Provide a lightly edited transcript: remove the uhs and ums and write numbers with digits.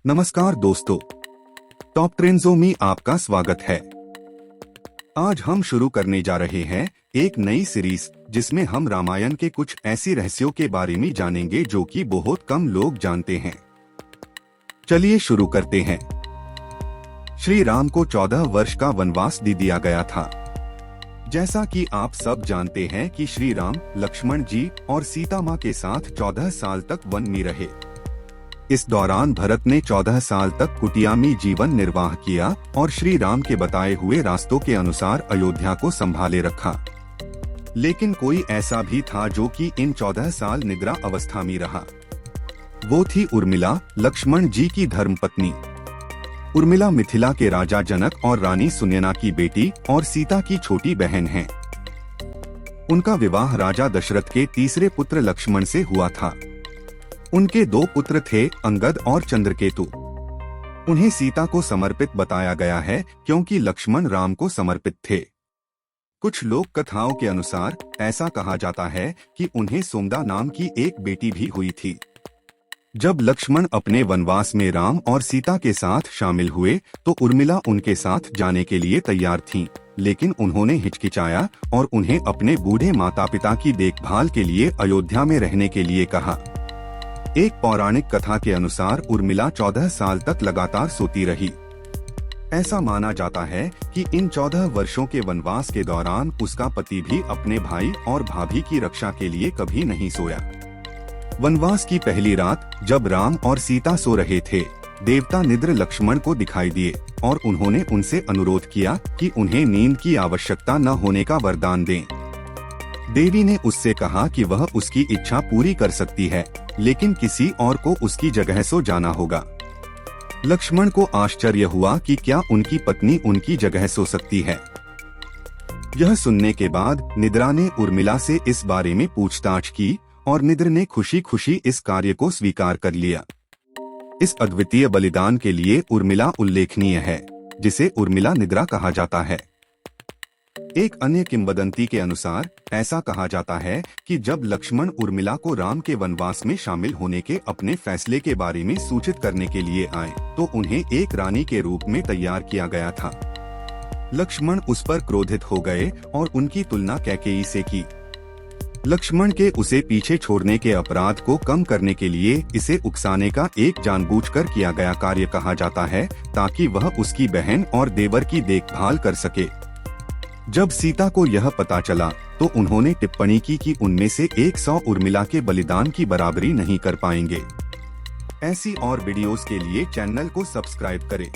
नमस्कार दोस्तों, टॉप ट्रेंड्सों में आपका स्वागत है। आज हम शुरू करने जा रहे हैं एक नई सीरीज जिसमें हम रामायण के कुछ ऐसे रहस्यों के बारे में जानेंगे जो कि बहुत कम लोग जानते हैं। चलिए शुरू करते हैं। श्री राम को 14 वर्ष का वनवास दे दिया गया था। जैसा कि आप सब जानते हैं कि श्री राम लक्ष्मण जी और सीता माँ के साथ 14 साल तक वन में रहे। इस दौरान भरत ने 14 साल तक कुटिया में जीवन निर्वाह किया और श्री राम के बताए हुए रास्तों के अनुसार अयोध्या को संभाले रखा। लेकिन कोई ऐसा भी था जो कि इन 14 साल निद्रा अवस्था में रहा। वो थी उर्मिला, लक्ष्मण जी की धर्मपत्नी। उर्मिला मिथिला के राजा जनक और रानी सुनयना की बेटी और सीता की छोटी बहन है। उनका विवाह राजा दशरथ के तीसरे पुत्र लक्ष्मण से हुआ था। उनके 2 पुत्र थे, अंगद और चंद्रकेतु। उन्हें सीता को समर्पित बताया गया है क्योंकि लक्ष्मण राम को समर्पित थे। कुछ लोक कथाओं के अनुसार ऐसा कहा जाता है कि उन्हें सोमदा नाम की एक बेटी भी हुई थी। जब लक्ष्मण अपने वनवास में राम और सीता के साथ शामिल हुए तो उर्मिला उनके साथ जाने के लिए तैयार थीं, लेकिन उन्होंने हिचकिचाया और उन्हें अपने बूढ़े माता पिता की देखभाल के लिए अयोध्या में रहने के लिए कहा। एक पौराणिक कथा के अनुसार उर्मिला 14 साल तक लगातार सोती रही। ऐसा माना जाता है कि इन 14 वर्षों के वनवास के दौरान उसका पति भी अपने भाई और भाभी की रक्षा के लिए कभी नहीं सोया। वनवास की पहली रात जब राम और सीता सो रहे थे, देवता निद्र लक्ष्मण को दिखाई दिए और उन्होंने उनसे अनुरोध किया कि उन्हें नींद की आवश्यकता न होने का वरदान दें। देवी ने उससे कहा कि वह उसकी इच्छा पूरी कर सकती है, लेकिन किसी और को उसकी जगह सो जाना होगा। लक्ष्मण को आश्चर्य हुआ कि क्या उनकी पत्नी उनकी जगह सो सकती है। यह सुनने के बाद निद्रा ने उर्मिला से इस बारे में पूछताछ की और निद्र ने खुशी खुशी इस कार्य को स्वीकार कर लिया। इस अद्वितीय बलिदान के लिए उर्मिला उल्लेखनीय है, जिसे उर्मिला निद्रा कहा जाता है। एक अन्य किंवदंती के अनुसार ऐसा कहा जाता है कि जब लक्ष्मण उर्मिला को राम के वनवास में शामिल होने के अपने फैसले के बारे में सूचित करने के लिए आए तो उन्हें एक रानी के रूप में तैयार किया गया था। लक्ष्मण उस पर क्रोधित हो गए और उनकी तुलना कैकेयी से की। लक्ष्मण के उसे पीछे छोड़ने के अपराध को कम करने के लिए इसे उकसाने का एक जानबूझकर किया गया कार्य कहा जाता है, ताकि वह उसकी बहन और देवर की देखभाल कर सके। जब सीता को यह पता चला तो उन्होंने टिप्पणी की कि उनमें से 100 उर्मिला के बलिदान की बराबरी नहीं कर पाएंगे। ऐसी और वीडियोस के लिए चैनल को सब्सक्राइब करें।